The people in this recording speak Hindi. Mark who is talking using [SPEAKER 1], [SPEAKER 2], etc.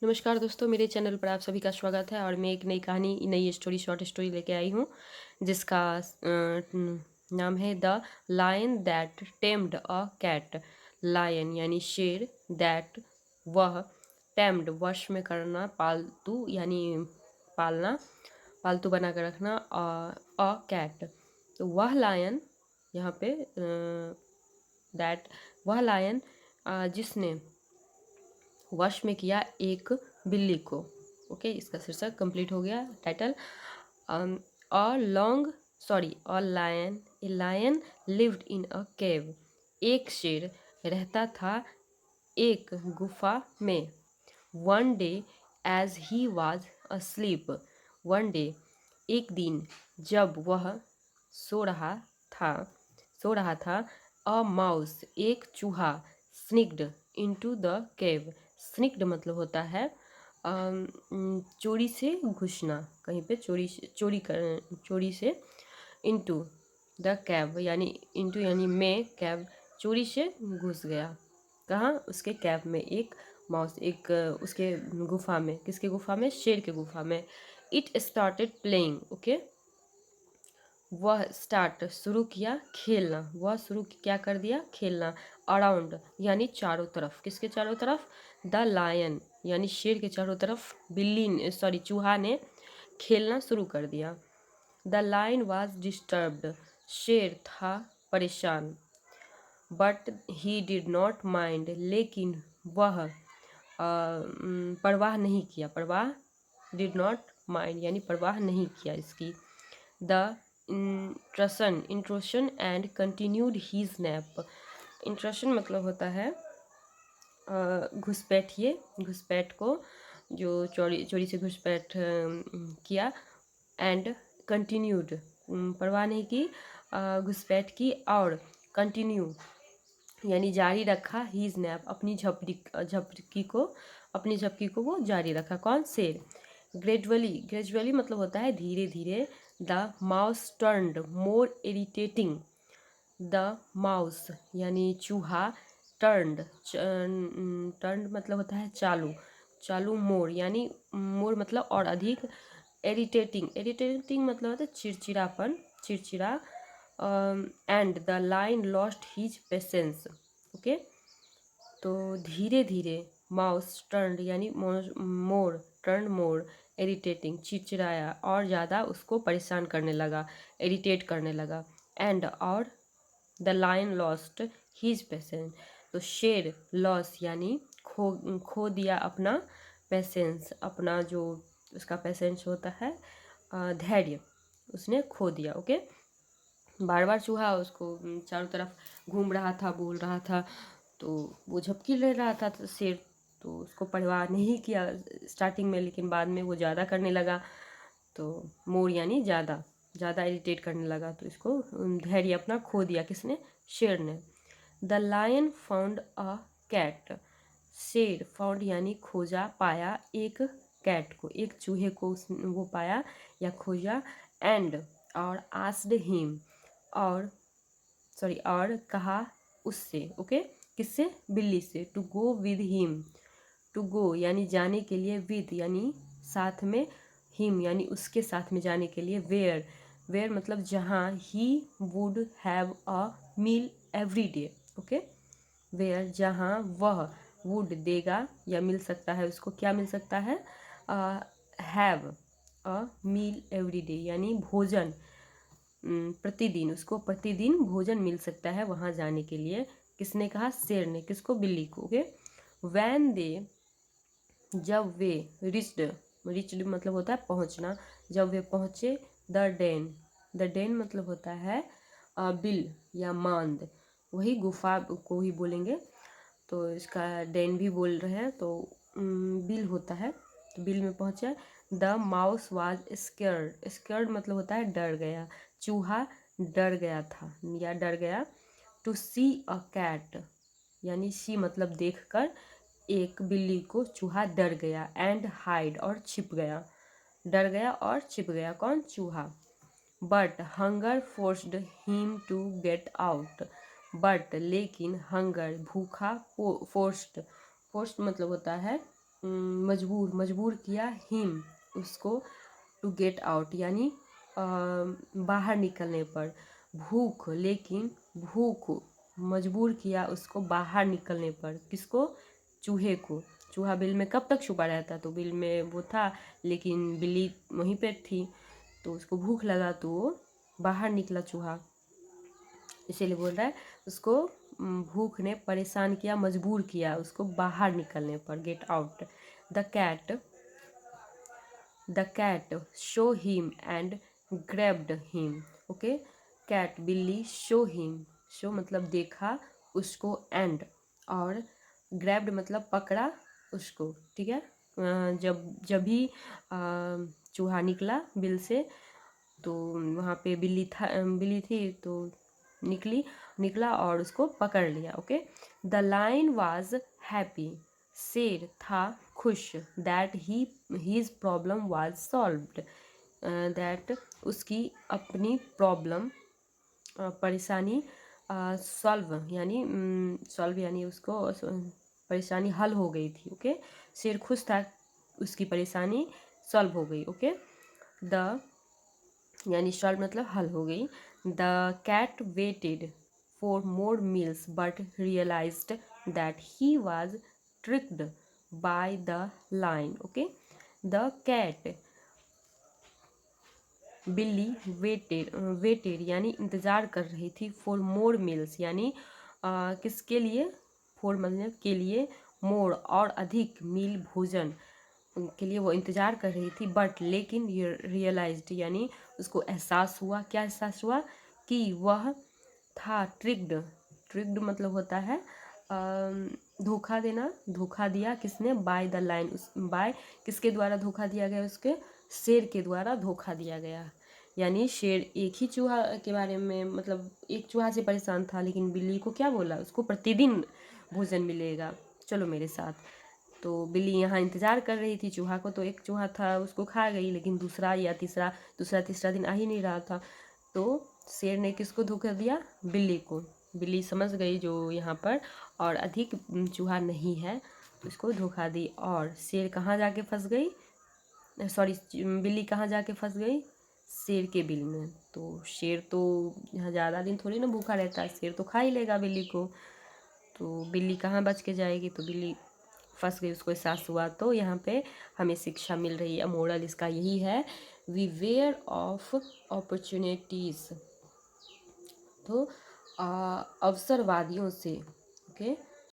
[SPEAKER 1] नमस्कार दोस्तों, मेरे चैनल पर आप सभी का स्वागत है और मैं एक नई कहानी, नई स्टोरी, शॉर्ट स्टोरी लेके आई हूँ जिसका नाम है the lion that tamed a cat. Lion यानी शेर, दैट वह, टेम्ड वश में करना, पालतू यानी पालना, पालतू बना कर रखना, अ कैट तो वह लायन, यहाँ पे दैट वह लायन जिसने वश में किया एक बिल्ली को। ओके, इसका शीर्षक कंप्लीट हो गया, title. A lion lived in a cave. एक शेर रहता था एक गुफा में। One day as he was asleep, one day एक दिन जब वह सो रहा था सो रहा था अ माउस एक चूहा स्निक्ड इनटू द केव। स्निक्ड मतलब होता है चोरी से घुसना, कहीं पे चोरी से। इनटू द कैव यानी इनटू यानी में, कैव चोरी से घुस गया। कहाँ? उसके कैव में एक माउस, एक उसके गुफा में। किसके गुफा में? शेर के गुफा में। It started playing. ओके, वह स्टार्ट शुरू किया खेलना, वह शुरू क्या कर दिया? खेलना। अराउंड यानी चारों तरफ। किसके चारों तरफ? द लायन यानी शेर के चारों तरफ चूहा ने खेलना शुरू कर दिया। द लायन वाज डिस्टर्ब्ड, शेर था परेशान। But he did not mind, लेकिन वह परवाह नहीं किया। परवाह, डिड नॉट माइंड यानी परवाह नहीं किया इसकी। The intrusion and continued his nap. Intrusion मतलब होता है घुसपैठिए, घुसपैठ को जो चोरी चोरी से घुसपैठ किया। एंड कंटिन्यूड परवाह नहीं की, घुसपैठ की, और कंटिन्यू यानी जारी रखा हीज नैप अपनी झपकी को वो जारी रखा। कौन? शेर। ग्रेजुअली मतलब होता है धीरे धीरे। The mouse turned more irritating. The mouse यानी चूहा, टर्न्ड मतलब होता है चालू, चालू। मोर यानी मोर मतलब और अधिक। इरिटेटिंग मतलब होता है चिड़चिड़ापन, चिड़चिड़ा। And the lion lost his patience. Okay, तो धीरे धीरे माउस टर्न्ड यानी मोर इरिटेटिंग चिड़चिड़ाया और ज़्यादा उसको परेशान करने लगा, इरिटेट करने लगा। एंड और the lion lost his patience, तो शेर लॉस यानी खो दिया अपना पेशेंस, अपना जो उसका पेशेंस होता है धैर्य, उसने खो दिया। ओके, बार बार चूहा उसको चारों तरफ घूम रहा था, बोल रहा था, तो वो झपकी ले रहा था तो शेर तो उसको परवाह नहीं किया स्टार्टिंग में, लेकिन बाद में वो ज़्यादा करने लगा। तो मोर यानी ज़्यादा, ज़्यादा इरिटेट करने लगा, तो इसको धैर्य अपना खो दिया। किसने? शेर ने। The lion found a cat. शेर फाउंड यानी खोजा, पाया एक कैट को, एक चूहे को वो पाया या खोजा। एंड और आस्क्ड हिम और कहा उससे। ओके, किससे? बिल्ली से। To go with him, to go यानी जाने के लिए, विद यानी साथ में, हिम यानी उसके साथ में जाने के लिए। वेयर मतलब जहाँ। He would have a meal every day. Okay, where जहाँ, वह, वुड देगा या मिल सकता है उसको, क्या मिल सकता है? Have a meal every day यानी भोजन, प्रतिदिन, उसको प्रतिदिन भोजन मिल सकता है वहाँ जाने के लिए। किसने कहा? शेर ने। किसको? बिल्ली को। ओके, वैन दे जब वे, रिच्ड मतलब होता है पहुँचना, जब वे पहुँचे। द डेन मतलब होता है बिल या मांद, वही गुफा को ही बोलेंगे, तो इसका डेन भी बोल रहे हैं, तो बिल होता है, तो बिल में पहुँचा। द माउस वाज स्केर्ड मतलब होता है डर गया, चूहा डर गया था या डर गया। टू सी अ कैट यानी सी मतलब देखकर, एक बिल्ली को चूहा डर गया। एंड हाइड और छिप गया, डर गया और छिप गया। कौन? चूहा। But hunger forced him to get out. But लेकिन हंगर भूखा, फोर्स्ड मतलब होता है मजबूर किया हिम उसको टू गेट आउट यानी बाहर निकलने पर। भूख मजबूर किया उसको बाहर निकलने पर। किसको? चूहे को। चूहा बिल में कब तक छुपा रहता? तो बिल में वो था लेकिन बिल्ली वहीं पे थी, तो उसको भूख लगा तो वो बाहर निकला चूहा, इसीलिए बोल रहा है उसको भूख ने परेशान किया, मजबूर किया उसको बाहर निकलने पर, get out. The cat saw him and grabbed him. Okay, cat बिल्ली, शो हिम, शो मतलब देखा उसको, एंड और ग्रैब्ड मतलब पकड़ा उसको, ठीक है। जब भी चूहा निकला बिल से तो वहाँ पे बिल्ली थी तो निकला और उसको पकड़ लिया। Okay, the lion was happy, शेर था खुश, that his problem was solved, that उसकी अपनी प्रॉब्लम परेशानी सॉल्व यानी उसको परेशानी हल हो गई थी। ओके, शेर खुश था, उसकी परेशानी सॉल्व हो गई। ओके, द यानी सॉल्व मतलब हल हो गई। The cat waited for more meals but realized that he was tricked by the lion. Okay, the cat बिल्ली वेटेड यानी इंतज़ार कर रही थी, फॉर मोर मील्स यानी किसके लिए? फॉर मतलब के लिए, मोर और अधिक, मील भोजन के लिए वो इंतज़ार कर रही थी, बट लेकिन रियलाइज्ड यानी उसको एहसास हुआ। क्या एहसास हुआ? कि वह था ट्रिक्ड मतलब होता है धोखा देना, धोखा दिया किसने? बाय द लाइन, बाय किसके द्वारा धोखा दिया गया? उसके शेर के द्वारा धोखा दिया गया। यानी शेर एक ही चूहा के बारे में, मतलब एक चूहा से परेशान था, लेकिन बिल्ली को क्या बोला? उसको प्रतिदिन भोजन मिलेगा, चलो मेरे साथ। तो बिल्ली यहाँ इंतज़ार कर रही थी चूहा को, तो एक चूहा था उसको खा गई, लेकिन दूसरा तीसरा दिन आ ही नहीं रहा था। तो शेर ने किसको धोखा दिया? बिल्ली को। बिल्ली समझ गई जो यहाँ पर और अधिक चूहा नहीं है, तो इसको धोखा दी, और शेर कहाँ जाके फंस गई? सॉरी, बिल्ली कहाँ जाके फंस गई? शेर के बिल में। तो शेर तो यहाँ ज़्यादा दिन थोड़ी ना भूखा रहता है, शेर तो खा ही लेगा बिल्ली को, तो बिल्ली कहाँ बच के जाएगी? तो बिल्ली फंस गई, उसको एहसास हुआ। तो यहाँ पे हमें शिक्षा मिल रही है, मोरल इसका यही है, वी वेयर ऑफ अपॉर्चुनिटीज़। तो अवसरवादियों से, ओके,